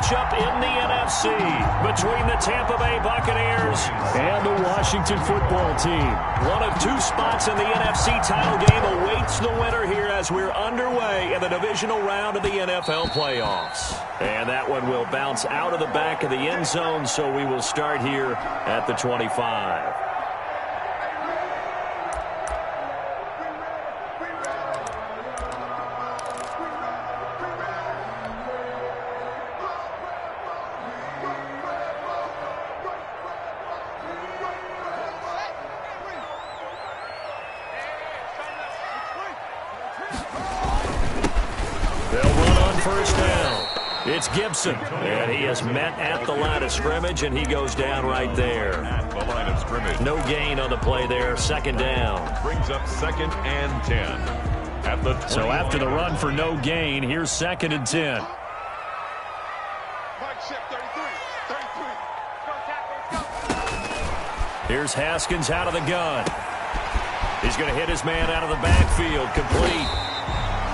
matchup in the NFC between the Tampa Bay Buccaneers and the Washington football team. One of two spots in the NFC title game awaits the winner here as we're underway in the divisional round of the NFL playoffs. And that one will bounce out of the back of the end zone, so we will start here at the 25. First down. It's Gibson, and he is met at the line of scrimmage, and he goes down right there. At the line of scrimmage. No gain on the play there. Second down. Brings up 2nd and 10. At the so after the run for no gain, here's 2nd and 10. Here's Haskins out of the gun. He's going to hit his man out of the backfield. Complete.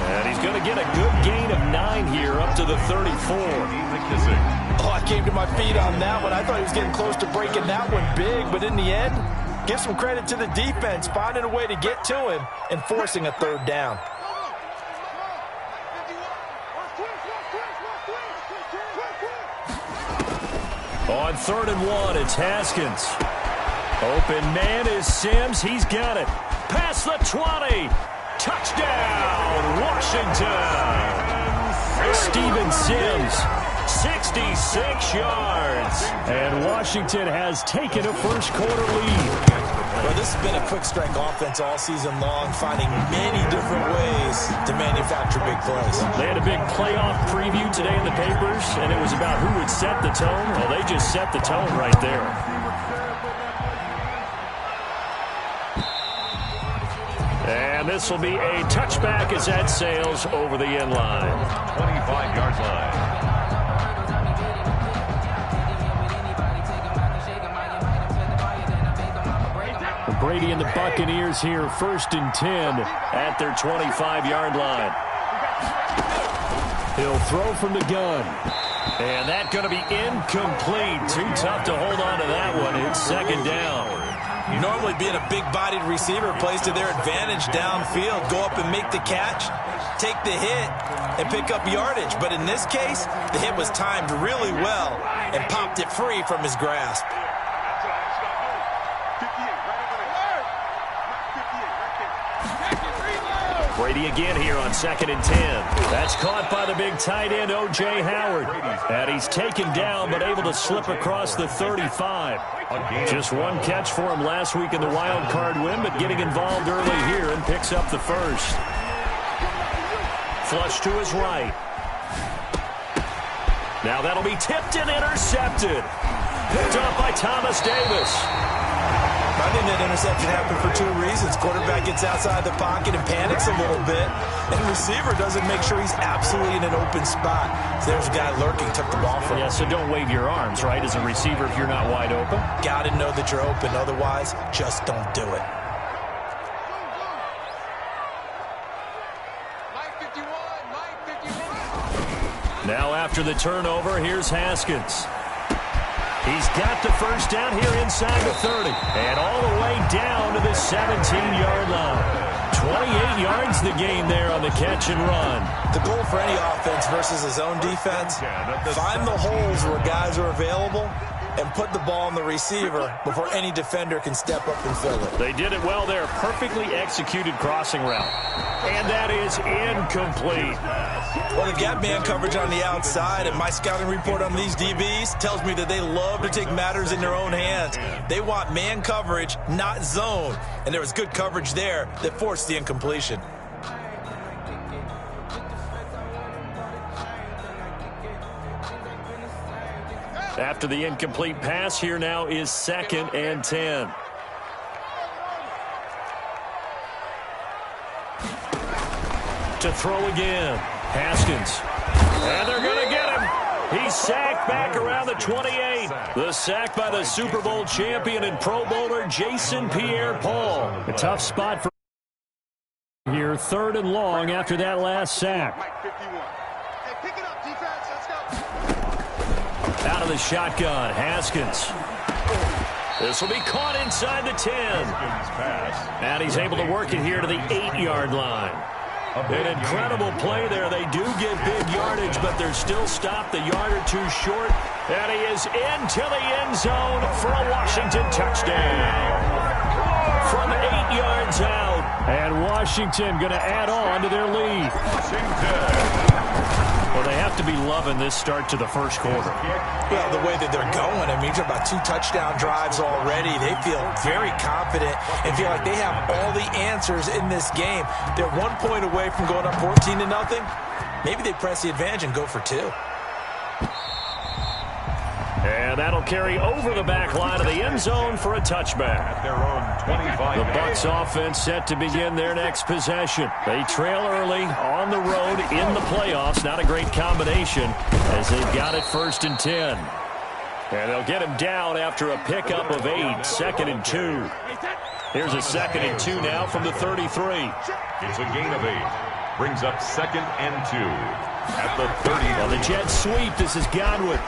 And he's going to get a good gain of 9 here up to the 34. Oh, I came to my feet on that one. I thought he was getting close to breaking that one big, but in the end, give some credit to the defense, finding a way to get to him and forcing a 3rd down. On 3rd and 1, it's Haskins. Open man is Sims. He's got it. Past the 20. Touchdown, Washington. Steven Sims, 66 yards. And Washington has taken a first-quarter lead. Well, this has been a quick-strike offense all season long, finding many different ways to manufacture big plays. They had a big playoff preview today in the papers, and it was about who would set the tone. Well, they just set the tone right there. And this will be a touchback as that sails over the end line. 25-yard line. Brady and the Buccaneers here, 1st and 10 at their 25-yard line. He'll throw from the gun. And that's going to be incomplete. Too tough to hold on to that one. It's 2nd down. Normally being a big-bodied receiver plays to their advantage downfield. Go up and make the catch, take the hit, and pick up yardage. But in this case, the hit was timed really well and popped it free from his grasp. Brady again here on 2nd and 10. That's caught by the big tight end, O.J. Howard. And he's taken down but able to slip across the 35. Just one catch for him last week in the wild card win, but getting involved early here and picks up the first. Flush to his right. Now that'll be tipped and intercepted. Picked up by Thomas Davis. I think that interception happened for 2 reasons. Quarterback gets outside the pocket and panics a little bit, and receiver doesn't make sure he's absolutely in an open spot. So there's a guy lurking, took the ball from him. Yeah, so don't wave your arms, right, as a receiver if you're not wide open. Got to know that you're open. Otherwise, just don't do it. Now after the turnover, here's Haskins. He's got the first down here inside the 30. And all the way down to the 17-yard line. 28 yards the gain there on the catch and run. The goal for any offense versus his own defense, find the holes where guys are available and put the ball on the receiver before any defender can step up and fill it. They did it well there. Perfectly executed crossing route. And that is incomplete. Well, they've got man coverage on the outside, and my scouting report on these DBs tells me that they love to take matters in their own hands. They want man coverage, not zone. And there was good coverage there that forced the incompletion. After the incomplete pass, here now is 2nd and 10. To throw again. Haskins. And they're going to get him. He's sacked back around the 28. The sack by the Super Bowl champion and Pro Bowler Jason Pierre-Paul. A tough spot for here. 3rd and long after that last sack. out of the shotgun. Haskins. This will be caught inside the 10. And he's able to work it here to the 8-yard line. An incredible play there. They do get big yardage, but they're still stopped a yard or two short. And he is into the end zone for a Washington touchdown. From 8 yards out. And Washington going to add on to their lead. Well, they have to be loving this start to the first quarter. Well, the way that they're going, I mean, you're about 2 touchdown drives already. They feel very confident and feel like they have all the answers in this game. They're 1 point away from going up 14-0. Maybe they press the advantage and go for 2. And that'll carry over the back line of the end zone for a touchback. At their own 25. The Bucs offense set to begin their next possession. They trail early on the road in the playoffs. Not a great combination as they've got it 1st and 10. And they'll get him down after a pickup of 8, 2nd and 2. Here's a 2nd and 2 now from the 33. It's a gain of 8. Brings up 2nd and 2. At the 30. On the jet sweep, this is Godwin.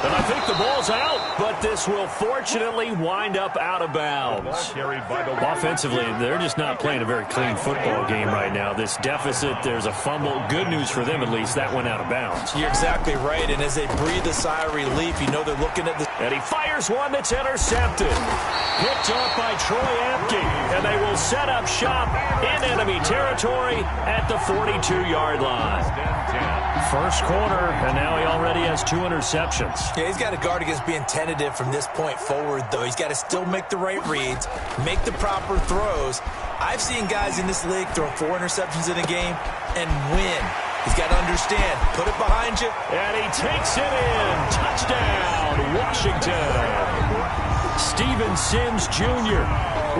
And I think the ball's out, but this will fortunately wind up out of bounds. Offensively, they're just not playing a very clean football game right now. This deficit, there's a fumble. Good news for them, at least. That went out of bounds. You're exactly right, and as they breathe a sigh of relief, you know they're looking at the... And he fires one that's intercepted. Picked off by Troy Apke, and they will set up shop in enemy territory at the 42-yard line. First quarter, and now he already has 2 interceptions. Yeah, he's got to guard against being tentative from this point forward, though. He's got to still make the right reads, make the proper throws. I've seen guys in this league throw 4 interceptions in a game and win. He's got to understand, put it behind you. And he takes it in. Touchdown, Washington. Steven Sims Jr.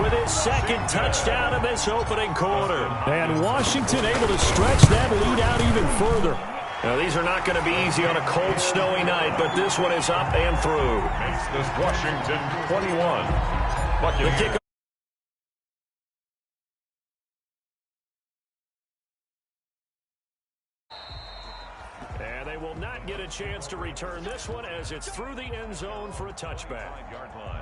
with his 2nd touchdown in this opening quarter. And Washington able to stretch that lead out even further. Now, these are not going to be easy on a cold, snowy night, but this one is up and through. Makes this Washington 21. The kick. And they will not get a chance to return this one as it's through the end zone for a touchback. 5-yard line.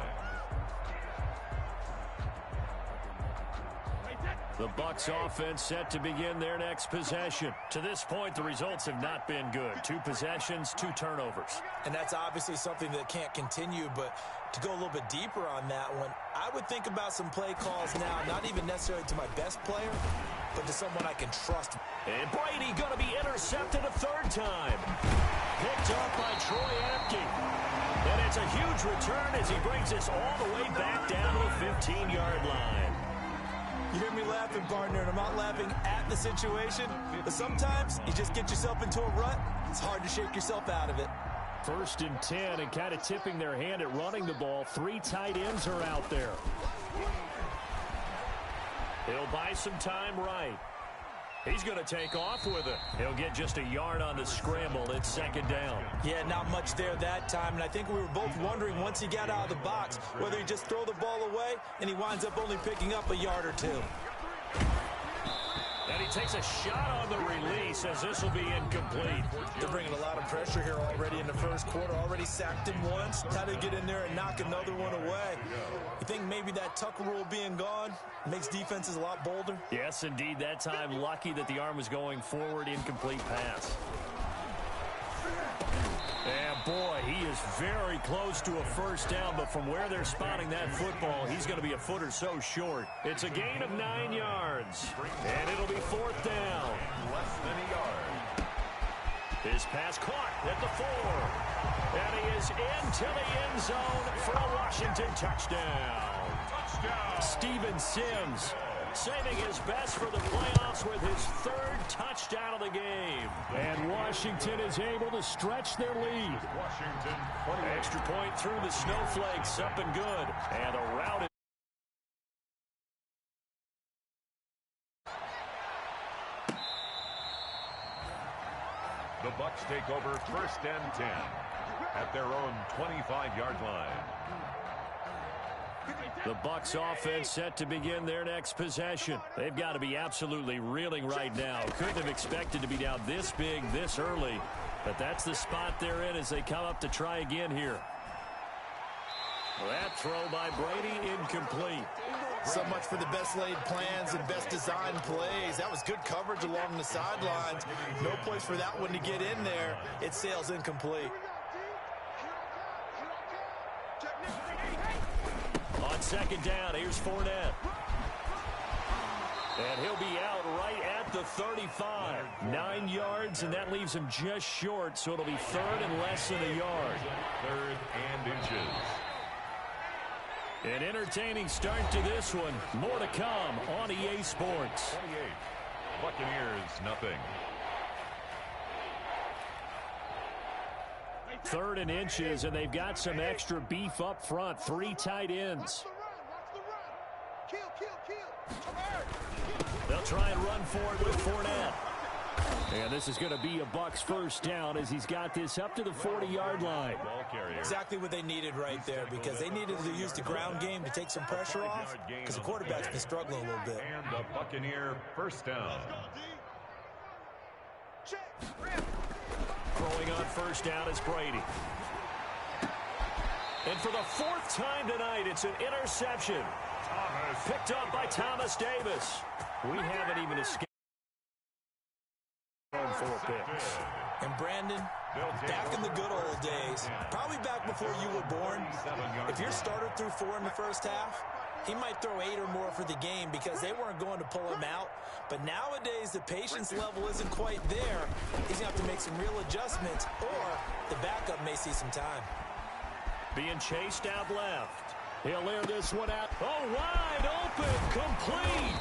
The Bucs offense set to begin their next possession. To this point, the results have not been good. 2 possessions, 2 turnovers. And that's obviously something that can't continue, but to go a little bit deeper on that one, I would think about some play calls now, not even necessarily to my best player, but to someone I can trust. And Brady going to be intercepted a 3rd time. Picked up by Troy Apke. And it's a huge return as he brings us all the way back down to the 15-yard line. You hear me laughing, partner, and I'm not laughing at the situation, but sometimes you just get yourself into a rut. It's hard to shake yourself out of it. 1st and 10, and kind of tipping their hand at running the ball. 3 tight ends are out there. He'll buy some time right. He's going to take off with it. He'll get just a yard on the scramble. It's 2nd down. Yeah, not much there that time, and I think we were both wondering once he got out of the box whether he just throw the ball away, and he winds up only picking up a yard or 2. And he takes a shot on the release as this will be incomplete. They're bringing a lot of pressure here already in the first quarter. Already sacked him once. Time to get in there and knock another one away. You think maybe that tuck rule being gone makes defenses a lot bolder? Yes, indeed. That time, lucky that the arm was going forward. Incomplete pass. And boy, he is very close to a 1st down, but from where they're spotting that football, he's going to be a foot or so short. It's a gain of 9 yards, and it'll be 4th down. Less than a yard. His pass caught at the 4, and he is into the end zone for a Washington touchdown. Steven Sims saving his best for the playoffs with his 3rd touchdown of the game. And Washington is able to stretch their lead. Washington. Extra point through the snowflakes, up and good. And a route. The Bucs take over 1st and 10 at their own 25-yard line. The Bucs offense set to begin their next possession. They've got to be absolutely reeling right now. Couldn't have expected to be down this big, this early. But that's the spot they're in as they come up to try again here. That throw by Brady incomplete. So much for the best laid plans and best designed plays. That was good coverage along the sidelines. No place for that one to get in there. It sails incomplete. On second down, here's Fournette. And he'll be out right at the 35. 9 yards, and that leaves him just short, so it'll be third and less than a yard. Third and inches. An entertaining start to this one. More to come on EA Sports. 28. Buccaneers, nothing. Third and inches, and they've got some extra beef up front. 3 tight ends. They'll try and run for it with Fournette. And this is going to be a Bucs first down as he's got this up to the 40-yard line. Exactly what they needed right there, because they needed to use the ground game to take some pressure off, because the quarterback's been struggling a little bit. And the Buccaneer first down. Throwing on first down is Brady. And for the 4th time tonight, it's an interception. Picked up by Thomas Davis. We haven't even escaped 4 picks. And Brandon, back in the good old days, probably back before you were born, if your starter threw 4 in the first half, he might throw 8 or more for the game because they weren't going to pull him out. But nowadays, the patience level isn't quite there. He's going to have to make some real adjustments, or the backup may see some time. Being chased out left. He'll air this one out. Oh, wide open, complete.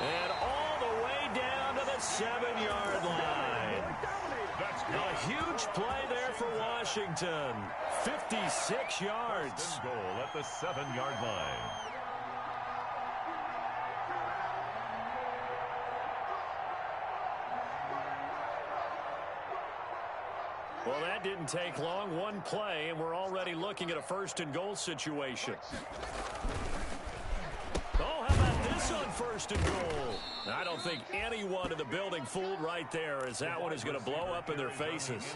And all the way down to the 7-yard line. A huge play there for Washington. 56 yards. Goal at the 7-yard line. Well, that didn't take long. 1 play, and we're already looking at a 1st and goal situation. Oh, how about this on 1st and goal? I don't think anyone in the building fooled right there, as that one is going to blow up in their faces.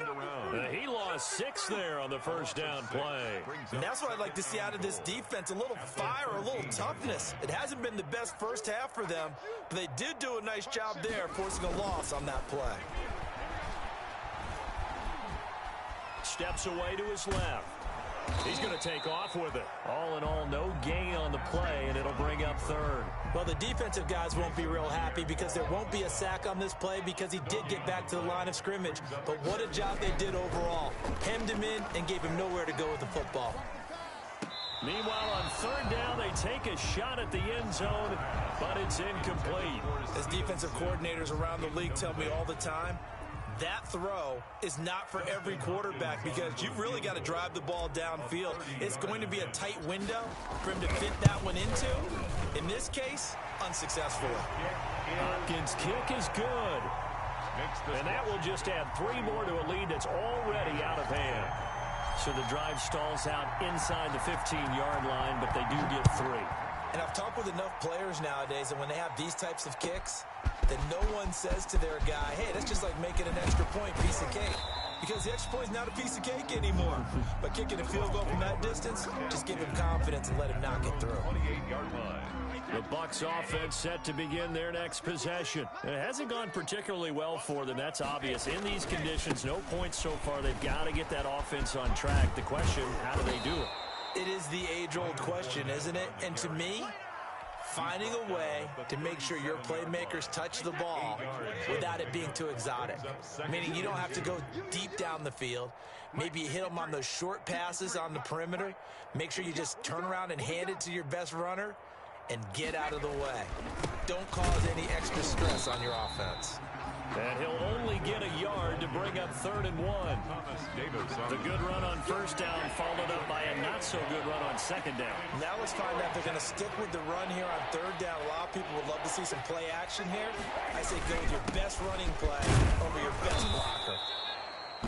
He lost 6 there on the first down play. And that's what I'd like to see out of this defense, a little fire, a little toughness. It hasn't been the best first half for them, but they did do a nice job there, forcing a loss on that play. Steps away to his left. He's going to take off with it. All in all, no gain on the play, and it'll bring up 3rd. Well, the defensive guys won't be real happy because there won't be a sack on this play because he did get back to the line of scrimmage. But what a job they did overall. Hemmed him in and gave him nowhere to go with the football. Meanwhile, on 3rd down, they take a shot at the end zone, but it's incomplete. As defensive coordinators around the league tell me all the time, that throw is not for every quarterback because you've really got to drive the ball downfield. It's going to be a tight window for him to fit that one into. In this case, unsuccessfully. Hopkins' kick is good. And that will just add 3 more to a lead that's already out of hand. So the drive stalls out inside the 15-yard line, but they do get 3. And I've talked with enough players nowadays, and when they have these types of kicks, that no one says to their guy, hey, that's just like making an extra point, piece of cake. Because the extra point is not a piece of cake anymore. But kicking a field goal from that distance, just give him confidence and let him knock it through. 28-yard line. The Bucs offense set to begin their next possession. It hasn't gone particularly well for them. That's obvious. In these conditions, no points so far. They've got to get that offense on track. The question, how do they do it? It is the age-old question, isn't it? And to me, finding a way to make sure your playmakers touch the ball without it being too exotic. Meaning you don't have to go deep down the field. Maybe you hit them on those short passes on the perimeter. Make sure you just turn around and hand it to your best runner and get out of the way. Don't cause any extra stress on your offense. And he'll only get a yard to bring up 3rd and 1. The good run on first down followed up by a not-so-good run on 2nd down. Now let's find out if they're going to stick with the run here on 3rd down. A lot of people would love to see some play action here. I say go with your best running play over your best blocker.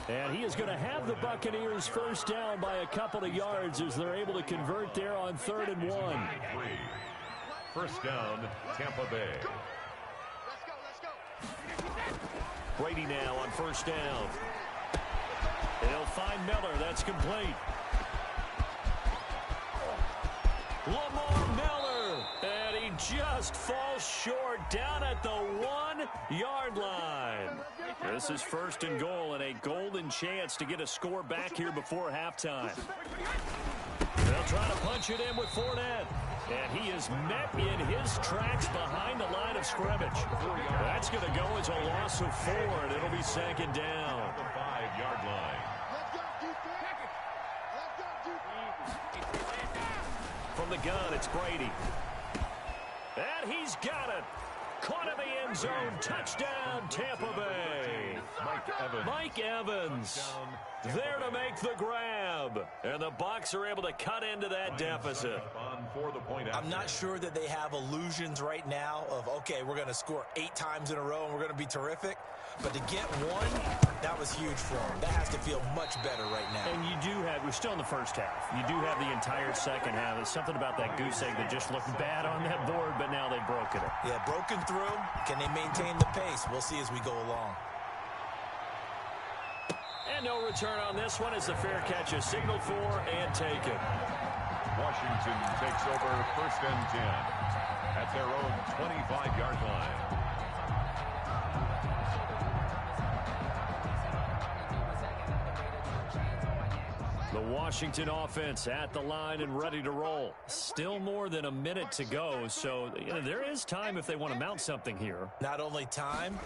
And he is going to have the Buccaneers first down by a couple of yards as they're able to convert there on 3rd and 1. First down, Tampa Bay. Brady now on first down. That's complete. Lamar Miller, and he just falls short down at the 1-yard line. This is 1st and goal and a golden chance to get a score back here before halftime. They'll try to punch it in with Fournette. And he is met in his tracks behind the line of scrimmage. That's going to go as a loss of 4, and it'll be 2nd down. At the 5-yard line. From the gun, it's Brady. And he's got it. Caught in the end zone. Touchdown, Tampa Bay. Mike Evans there to make the grab. And the Bucs are able to cut into that deficit. I'm not sure that they have illusions right now of, okay, we're going to score 8 times in a row and we're going to be terrific. But to get 1, that was huge for them. That has to feel much better right now. And you do have, we're still in the first half. You do have the entire second half. There's something about that goose egg that just looked bad on that board, but now they've broken it. Yeah, broken through. Can they maintain the pace? We'll see as we go along. And no return on this one as the fair catch is signaled for and taken. Washington takes over 1st and 10 at their own 25-yard line. The Washington offense at the line and ready to roll. Still more than a minute to go, so there is time if they want to mount something here. Not only time,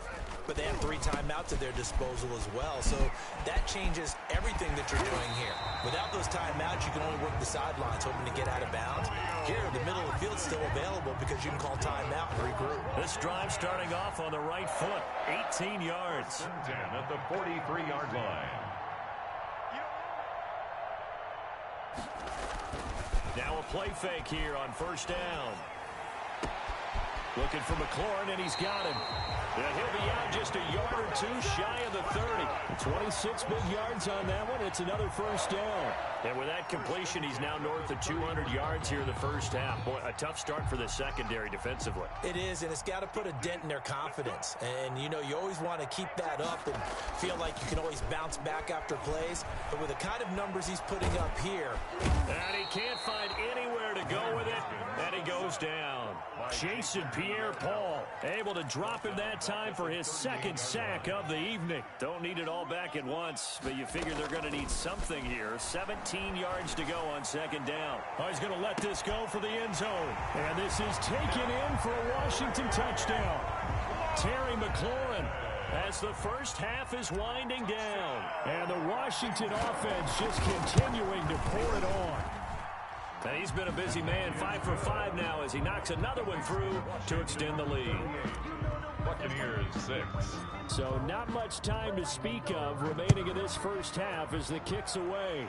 but they have 3 timeouts at their disposal as well. So that changes everything that you're doing here. Without those timeouts, you can only work the sidelines, hoping to get out of bounds. Here, the middle of the field is still available because you can call timeout and regroup. This drive starting off on the right foot, 18 yards. 10 at the 43-yard line. Now a play fake here on 1st down. Looking for McLaurin, and he's got him. And he'll be out just a yard or 2 shy of the 30. 26 big yards on that one. It's another 1st down. And with that completion, he's now north of 200 yards here in the first half. Boy, a tough start for the secondary defensively. It is, and it's got to put a dent in their confidence. And, you know, you always want to keep that up and feel like you can always bounce back after plays. But with the kind of numbers he's putting up here. And he can't find anywhere to go with it. And he goes down. Jason Pierre-Paul able to drop him that time for his 2nd sack of the evening. Don't need it all back at once, but you figure they're going to need something here. 17 yards to go on 2nd down. Oh, he's going to let this go for the end zone. And this is taken in for a Washington touchdown. Terry McLaurin as the first half is winding down. And the Washington offense just continuing to pour it on. And he's been a busy man, 5 for 5 now as he knocks another one through to extend the lead. Buccaneers 6. So not much time to speak of remaining in this first half as the kick's away.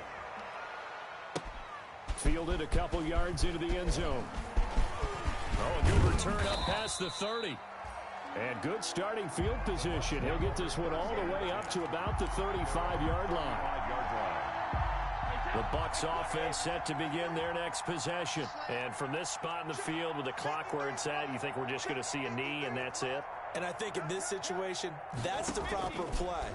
Fielded a couple yards into the end zone. Oh, a good return up past the 30. And good starting field position. He'll get this one all the way up to about the 35-yard line. The Bucs offense set to begin their next possession. And from this spot in the field with the clock where it's at, you think we're just going to see a knee and that's it? And I think in this situation, that's the proper play.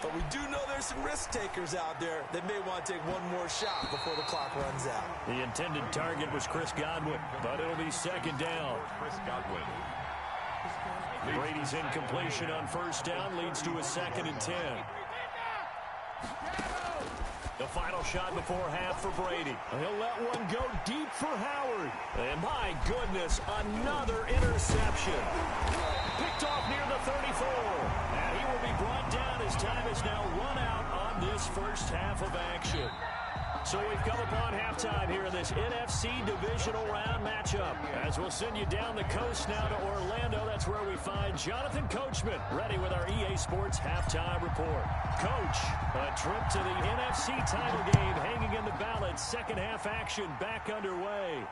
But we do know there's some risk takers out there that may want to take one more shot before the clock runs out. The intended target was Chris Godwin, but it'll be 2nd down. Chris Godwin. Brady's incompletion on 1st down leads to a 2nd and 10. The final shot before half for Brady. He'll let one go deep for Howard. And my goodness, another interception. Picked off near the 34. And he will be brought down as time is now run out on this first half of action. So we've come upon halftime here in this NFC divisional round matchup. As we'll send you down the coast now to Orlando, that's where we find Jonathan Coachman ready with our EA Sports halftime report. Coach, a trip to the NFC title game hanging in the balance. Second half action back underway.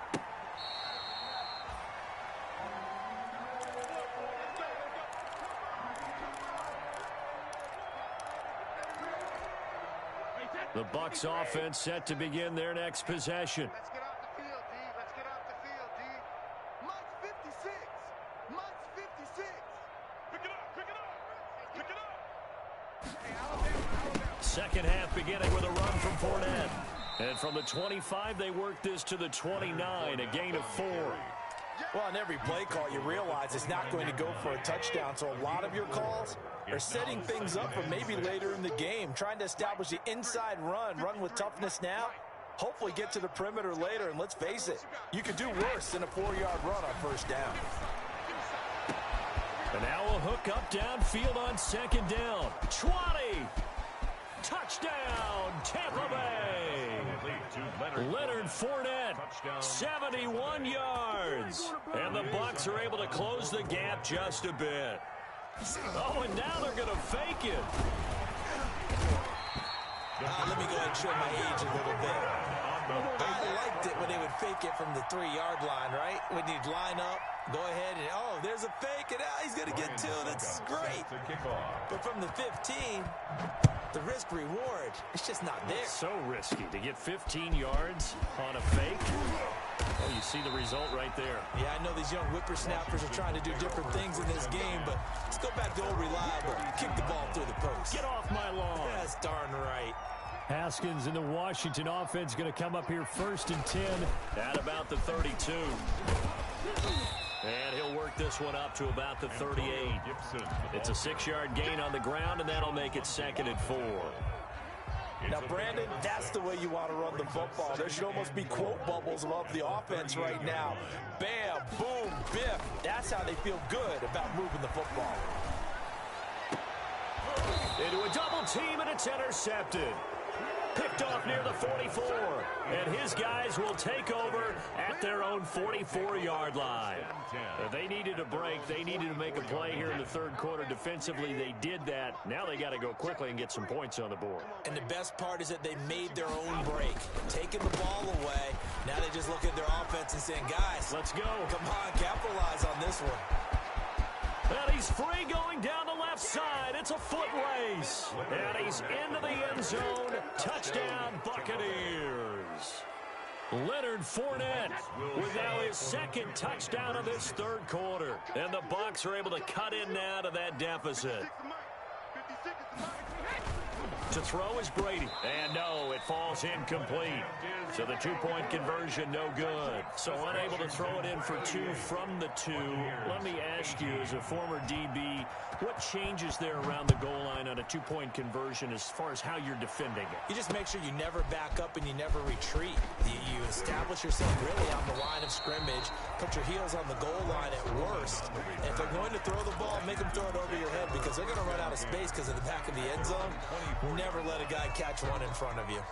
The Bucs offense set to begin their next possession. Let's get off the field, D. Let's get off the field, D. Mike's 56. Mike's 56. Pick it up. Pick it up. Pick it up. Hey, Alabama. Second half beginning with a run from Fournette. And from the 25, they work this to the 29, a gain of 4. Well, on every play call, you realize it's not going to go for a touchdown, so a lot of your calls are setting things up for maybe later in the game, trying to establish the inside run with toughness now, hopefully get to the perimeter later, and let's face it, you could do worse than a 4-yard run on first down. And now a hook up downfield on second down. 20! Touchdown, Tampa Bay! Leonard Fournette, 71 yards. And the Bucs are able to close the gap just a bit. Oh, and now they're going to fake it. Let me go ahead and show my age a little bit. I liked it when they would fake it from the 3-yard line, right? When you'd line up, go ahead and, oh, there's a fake, and he's going to get 2. That's great. But from the 15, the risk-reward, it's just not there. It's so risky to get 15 yards on a fake. Oh, you see the result right there. Yeah, I know these young whippersnappers are trying to do different things in this game, but let's go back to old reliable. Kick the ball through the post. Get off my lawn. That's darn right. Haskins in the Washington offense going to come up here 1st and 10 at about the 32. And he'll work this one up to about the 38. It's a 6-yard gain on the ground, and that'll make it 2nd and 4. Now, Brandon, that's the way you want to run the football. There should almost be quote bubbles above the offense right now. Bam, boom, biff. That's how they feel good about moving the football. Into a double team, and it's intercepted. Picked off near the 44, and his guys will take over at their own 44-yard line. They needed a break. They needed to make a play here in the 3rd quarter. Defensively, they did that. Now they got to go quickly and get some points on the board. And the best part is that they made their own break, taking the ball away. Now they just look at their offense and saying, guys, let's go. Come on, capitalize on this one. And he's free going down the left side. It's a foot race. And he's into the end zone. Touchdown, Buccaneers. Leonard Fournette with now his 2nd touchdown of this 3rd quarter. And the Bucs are able to cut in now to that deficit. To throw is Brady. And no, it falls incomplete. So the 2-point conversion, no good. So unable to throw it in for 2 from the 2. Let me ask you, as a former DB, what changes there around the goal line on a 2-point conversion as far as how you're defending it? You just make sure you never back up and you never retreat. You establish yourself really on the line of scrimmage, put your heels on the goal line at worst. And if they're going to throw the ball, make them throw it over your head because they're going to run out of space because of the back of the end zone. Never let a guy catch one in front of you.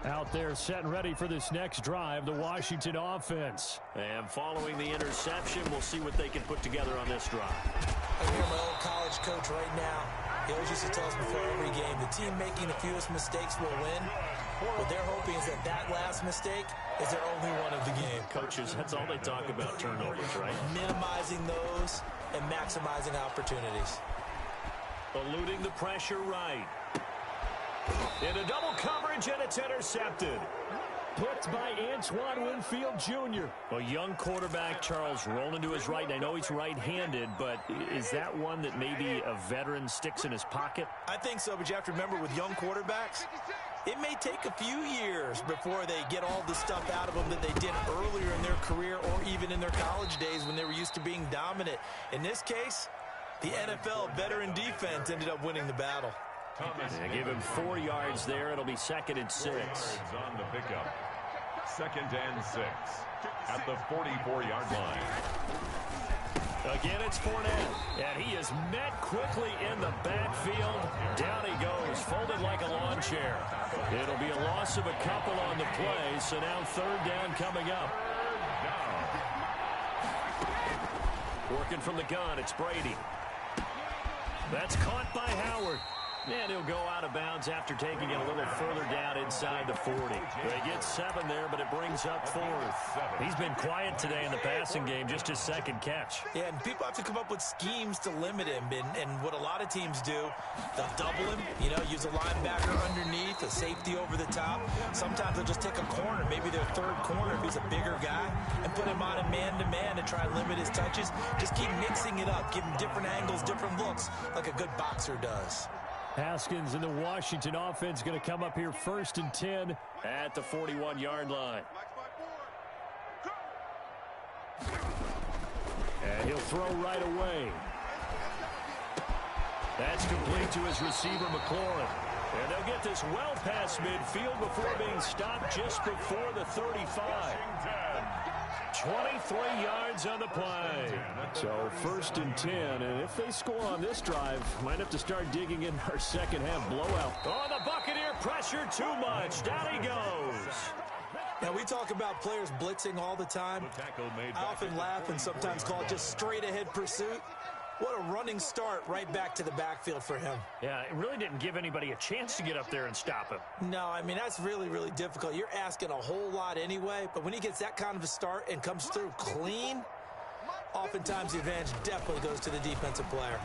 Out there set and ready for this next drive, the Washington offense. And following the interception, we'll see what they can put together on this drive. I hear my old college coach right now. He always used to tell us before every game, the team making the fewest mistakes will win. What they're hoping is that that last mistake is their only one of the game. Coaches, that's all they talk about, turnovers, right? Minimizing those and maximizing opportunities. Eluding the pressure right. Into double coverage, and it's intercepted. Picked by Antoine Winfield Jr. A young quarterback, Charles, rolling to his right. And I know he's right-handed, but is that one that maybe a veteran sticks in his pocket? I think so, but you have to remember with young quarterbacks, it may take a few years before they get all the stuff out of them that they did earlier in their career or even in their college days when they were used to being dominant. In this case, the NFL veteran defense ended up winning the battle. They give him 4 yards there. It'll be 2nd and 6. On the pickup. 2nd and 6 at the 44-yard line. Again, it's Fournette, and he is met quickly in the backfield. Down he goes, folded like a lawn chair. It'll be a loss of a couple on the play, so now 3rd down coming up. Working from the gun, it's Brady. That's caught by Howard. And he'll go out of bounds after taking it a little further down inside the 40. They get 7 there, but it brings up 4th. He's been quiet today in the passing game, just his second catch. Yeah, and people have to come up with schemes to limit him. And what a lot of teams do, they'll double him, use a linebacker underneath, a safety over the top. Sometimes they'll just take a corner, maybe their third corner if he's a bigger guy, and put him on a man-to-man to try and limit his touches. Just keep mixing it up, give him different angles, different looks, like a good boxer does. Haskins and the Washington offense going to come up here 1st and 10 at the 41-yard line. And he'll throw right away. That's complete to his receiver, McLaurin. And they'll get this well past midfield before being stopped just before the 35. 23 yards on the play. So 1st and 10, and if they score on this drive, might have to start digging in our second half blowout. Oh, the Buccaneer pressure too much. Down he goes. Now, we talk about players blitzing all the time. I often laugh and sometimes call it just straight-ahead pursuit. What a running start right back to the backfield for him. Yeah, it really didn't give anybody a chance to get up there and stop him. No, I mean, that's really, really difficult. You're asking a whole lot anyway, but when he gets that kind of a start and comes through clean, oftentimes the advantage definitely goes to the defensive player.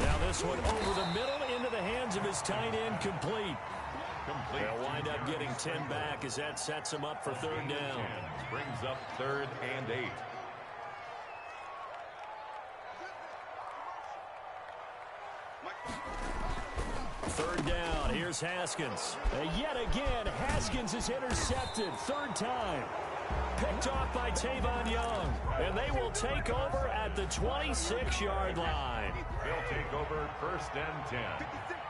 Now this one over the middle into the hands of his tight end, complete. They'll wind up getting 10 back as that sets him up for 3rd down. Brings up 3rd and 8. Third down. Here's Haskins. Yet again, Haskins is intercepted. 3rd time. Picked off by Tavon Young. And they will take over at the 26-yard line. They'll take over 1st and 10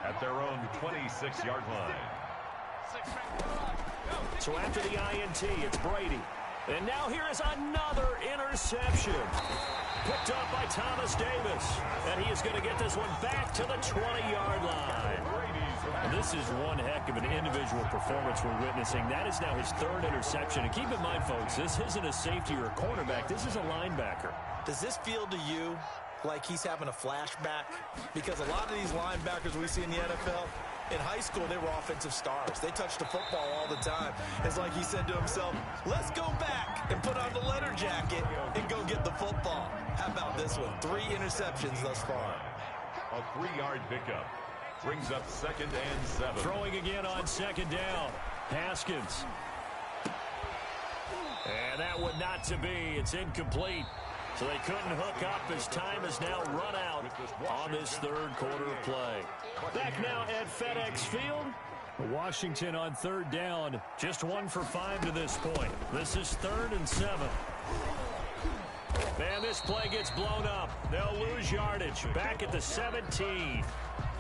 at their own 26-yard line. So after the INT, it's Brady. And now here is another interception. Picked up by Thomas Davis. And he is going to get this one back to the 20-yard line. And this is one heck of an individual performance we're witnessing. That is now his 3rd interception. And keep in mind, folks, this isn't a safety or a cornerback. This is a linebacker. Does this feel to you like he's having a flashback? Because a lot of these linebackers we see in the NFL, in high school, they were offensive stars. They touched the football all the time. It's like he said to himself, let's go back and put on the leather jacket and go get the football. How about this one? 3 interceptions thus far. A 3-yard pickup. Brings up 2nd and 7. Throwing again on 2nd down. Haskins. And that one not to be. It's incomplete. So they couldn't hook up as time has now run out on this 3rd quarter of play. Back now at FedEx Field. Washington on 3rd down. Just 1 for 5 to this point. This is 3rd and 7. And this play gets blown up. They'll lose yardage. Back at the 17.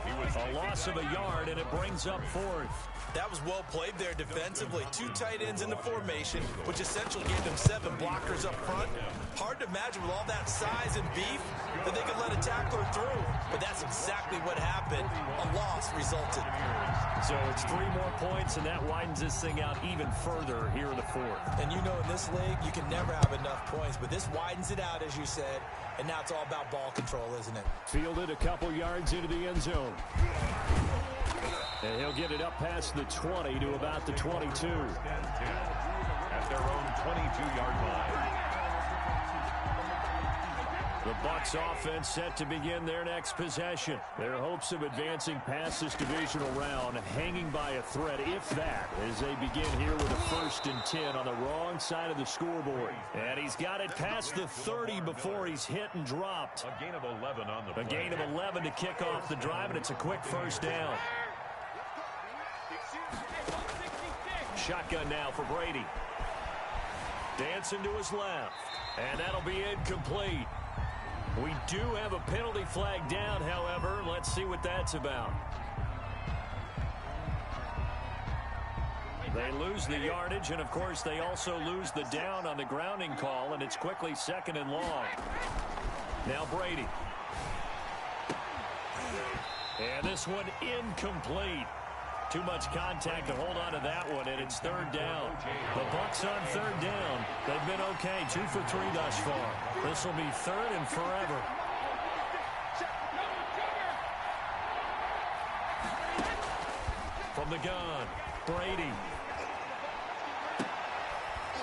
A loss of a yard, and it brings up 4th. That was well played there defensively. 2 tight ends in the formation, which essentially gave them 7 blockers up front. Hard to imagine with all that size and beef that they could let a tackler through. But that's exactly what happened. A loss resulted. So it's 3 more points, and that widens this thing out even further here in the 4th. And you know in this league, you can never have enough points. But this widens it out, as you said. And now it's all about ball control, isn't it? Fielded a couple yards into the end zone. And he'll get it up past the 20 to about the 22. At their own 22-yard line. The Bucs offense set to begin their next possession. Their hopes of advancing past this divisional round hanging by a thread, if that, as they begin here with a 1st and 10 on the wrong side of the scoreboard. And he's got it past the 30 before he's hit and dropped. A gain of 11 on the play. A gain of 11 to kick off the drive, and it's a quick 1st down. Shotgun now for Brady. Dancing to his left. And that'll be incomplete. We do have a penalty flag down, however. Let's see what that's about. They lose the yardage, and, of course, they also lose the down on the grounding call, and it's quickly 2nd and long. Now Brady. And this one incomplete. Too much contact to hold on to that one, and it's 3rd down. The Bucs on 3rd down. They've been okay, 2 for 3 thus far. This will be 3rd and forever. From the gun, Brady.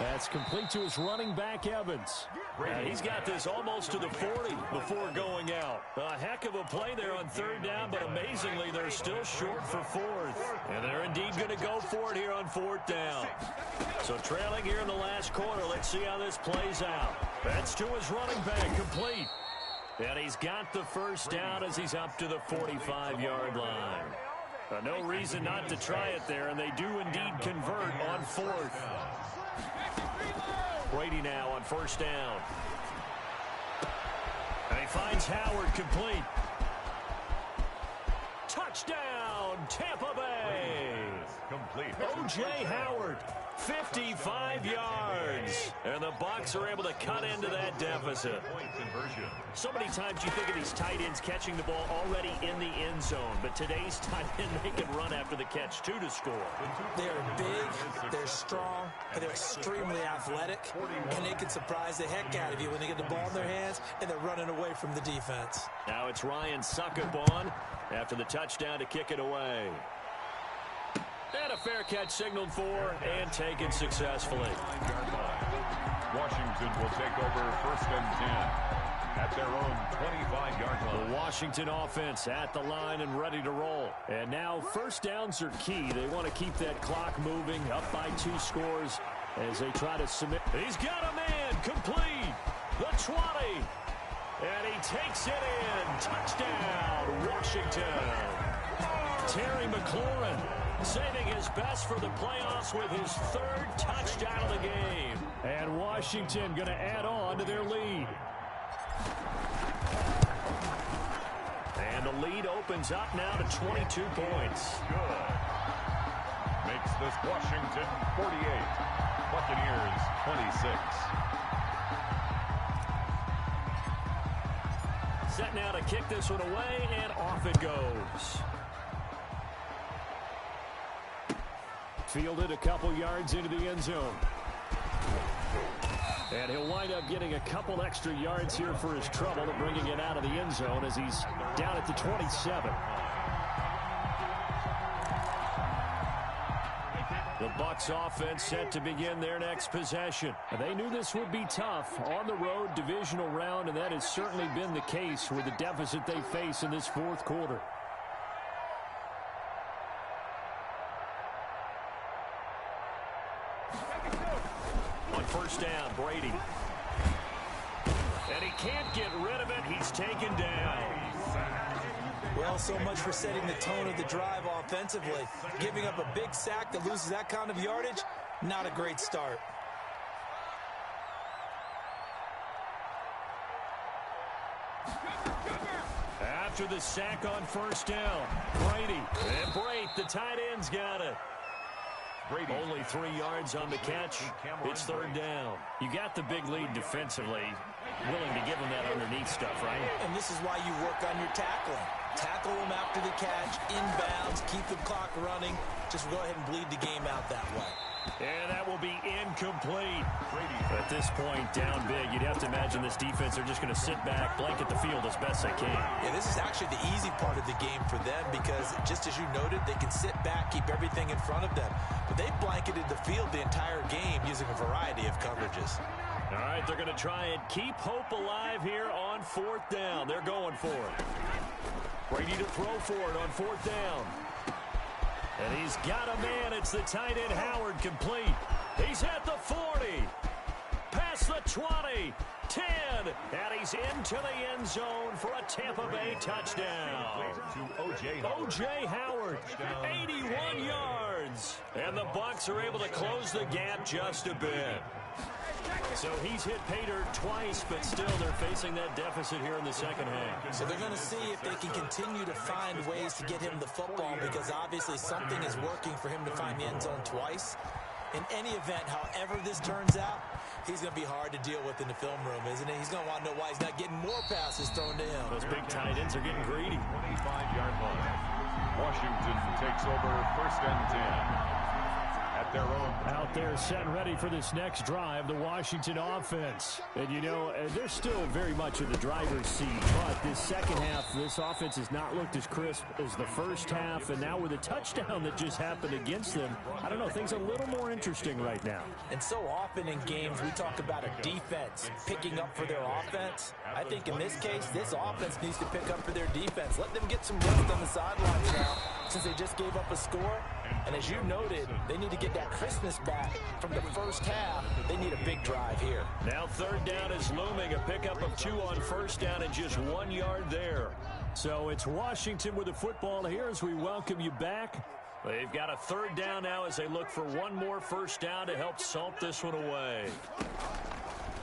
That's complete to his running back, Evans. And he's got this almost to the 40 before going out. A heck of a play there on third down, but amazingly, they're still short for fourth. And they're indeed going to go for it here on fourth down. So trailing here in the last quarter, let's see how this plays out. That's to his running back, complete. And he's got the first down as he's up to the 45-yard line. No reason not to try it there, and they do indeed convert on fourth. Brady now on first down. And he finds Howard, complete. Touchdown, Tampa Bay. Complete. O.J. Howard, 55 yards. And the Bucs are able to cut into that deficit. Point conversion. So many times you think of these tight ends catching the ball already in the end zone. But today's tight end, they can run after the catch, too, to score. They're big, they're strong, and they're extremely athletic. And they can surprise the heck out of you when they get the ball in their hands and they're running away from the defense. Now it's Ryan Suckup on after the touchdown to kick it away. And a fair catch signaled for and taken successfully. Washington will take over first and 10 at their own 25-yard line. The Washington offense at the line and ready to roll. And now first downs are key. They want to keep that clock moving, up by 2 scores as they try to submit. He's got a man, complete. The 20. And he takes it in. Touchdown, Washington. Terry McLaurin saving his best for the playoffs with his 3rd touchdown of the game. And Washington going to add on to their lead. And the lead opens up now to 22 points. Good. Makes this Washington 48. Buccaneers 26. Set now to kick this one away, and off it goes. Fielded a couple yards into the end zone. And he'll wind up getting a couple extra yards here for his trouble and bringing it out of the end zone as he's down at the 27. The Bucs offense set to begin their next possession. They knew this would be tough on the road divisional round, and that has certainly been the case with the deficit they face in this 4th quarter. On first down, Brady. And he can't get rid of it. He's taken down. Well, so much for setting the tone of the drive offensively. Giving up a big sack that loses that kind of yardage, not a great start. After the sack on first down, Brady. And Brate, the tight end's got it. Brady. Only 3 yards on the catch. It's 3rd down. You got the big lead defensively. Willing to give them that underneath stuff, right? And this is why you work on your tackling. Tackle them after the catch, inbounds, keep the clock running. Just go ahead and bleed the game out that way. And that will be incomplete. At this point, down big, you'd have to imagine this defense are just going to sit back, blanket the field as best they can. Yeah, this is actually the easy part of the game for them because, just as you noted, they can sit back, keep everything in front of them. But they blanketed the field the entire game using a variety of coverages. All right, they're going to try and keep hope alive here on 4th down. They're going for it. Brady to throw for it on 4th down. And he's got a man. It's the tight end, Howard, complete. He's at the 40. Past the 20. 10. And he's into the end zone for a Tampa Bay touchdown. To O.J. Howard, 81 yards. And the Bucs are able to close the gap just a bit. So he's hit pay dirt twice, but still they're facing that deficit here in the second half. So they're going to see if they can continue to find ways to get him the football because obviously something is working for him to find the end zone twice. In any event, however this turns out, he's going to be hard to deal with in the film room, isn't he? He's going to want to know why he's not getting more passes thrown to him. Those big tight ends are getting greedy. 25-yard line. Washington takes over first and 10 at their own. Out there set and ready for this next drive, the Washington offense. And, you know, they're still very much in the driver's seat. But this second half, this offense has not looked as crisp as the first half. And now with a touchdown that just happened against them, I don't know, things are a little more interesting right now. And so often in games, we talk about a defense picking up for their offense. I think in this case, this offense needs to pick up for their defense. Let them get some rest on the sidelines now, since they just gave up a score. And as you noted, they need to get that crispness back from the first half. They need a big drive here. Now third down is looming. A pickup of 2 on first down and just 1 yard there. So it's Washington with the football here as we welcome you back. They've got a third down now as they look for one more first down to help salt this one away.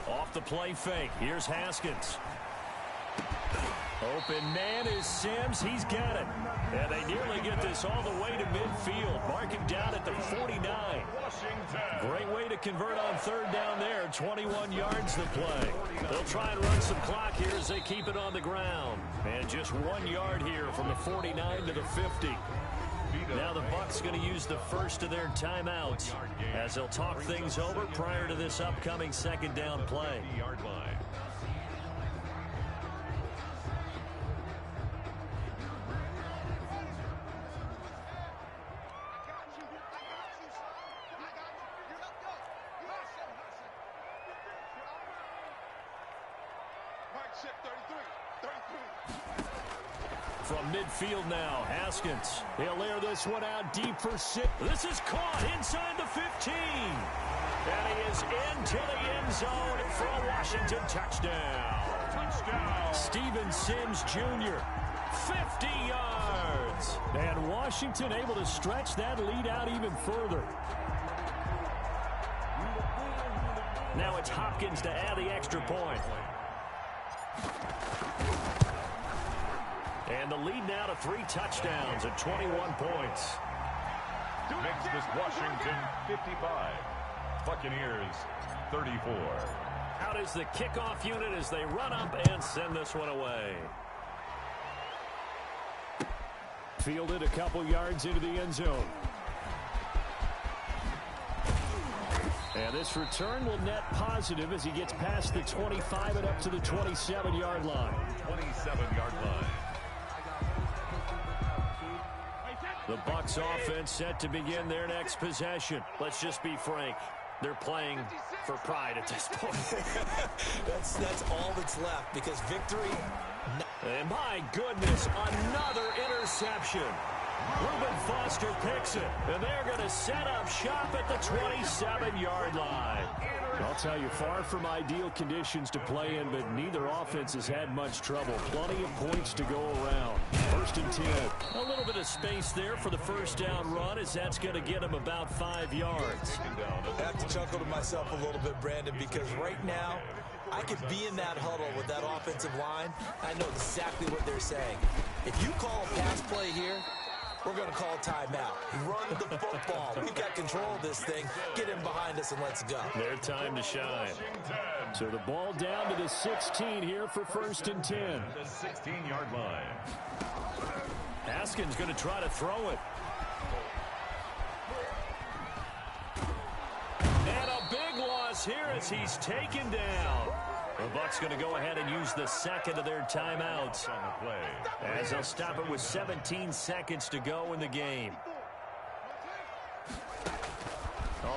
Off the play fake. Here's Haskins. Open man is Sims. He's got it. And they nearly get this all the way to midfield. Mark him down at the 49. Great way to convert on third down there. 21 yards to play. They'll try and run some clock here as they keep it on the ground. And just 1 yard here from the 49 to the 50. Now the Bucs going to use the first of their timeouts as they'll talk things over prior to this upcoming second down play. From midfield now, Haskins. He'll air this one out deep for 6. This is caught inside the 15. And he is into the end zone for a Washington touchdown. Steven Sims Jr., 50 yards. And Washington able to stretch that lead out even further. Now it's Hopkins to add the extra point. And the lead now to 3 touchdowns and 21 points. Makes this Washington 55. Buccaneers 34. Out is the kickoff unit as they run up and send this one away. Fielded a couple yards into the end zone. And this return will net positive as he gets past the 25 and up to the 27-yard line. 27-yard line. The Bucs offense set to begin their next possession. Let's just be frank. They're playing for pride at this point. That's all that's left because victory. And my goodness, another interception. Reuben Foster picks it, and they're going to set up shop at the 27-yard line. I'll tell you, far from ideal conditions to play in, but neither offense has had much trouble. Plenty of points to go around. 1st and 10. A little bit of space there for the first down run as that's going to get them about 5 yards. I have to chuckle to myself a little bit, Brandon, because right now, I could be in that huddle with that offensive line. I know exactly what they're saying. If you call a pass play here, we're going to call timeout. Run the football. We've got control of this thing. Get him behind us and let's go. Their time to shine. So the ball down to the 16 here for 1st and 10. The 16-yard line. Haskins going to try to throw it. And a big loss here as he's taken down. The Bucs going to go ahead and use the second of their timeouts as they'll stop it with 17 seconds to go in the game.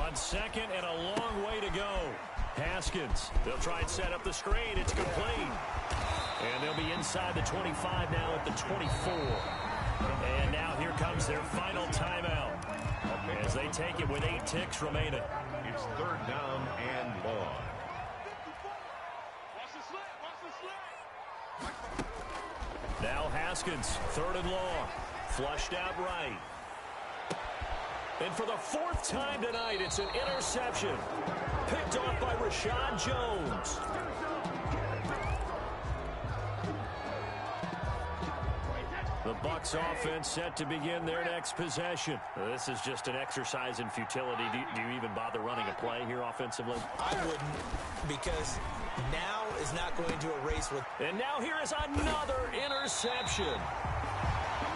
On second and a long way to go. Haskins, they'll try and set up the screen. It's complete. And they'll be inside the 25 now at the 24. And now here comes their final timeout as they take it with 8 ticks remaining. It's 3rd down and long. Now Haskins, 3rd and long. Flushed out right. And for the 4th time tonight, it's an interception. Picked off by Rashad Jones. The Bucs offense set to begin their next possession. This is just an exercise in futility. Do you even bother running a play here offensively? I wouldn't, because now is not going to erase what. And now here is another interception.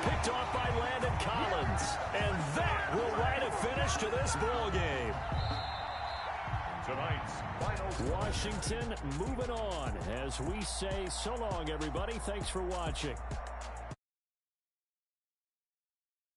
Picked off by Landon Collins. And that will write a finish to this ball game. Tonight's final. Washington moving on as we say so long, everybody. Thanks for watching.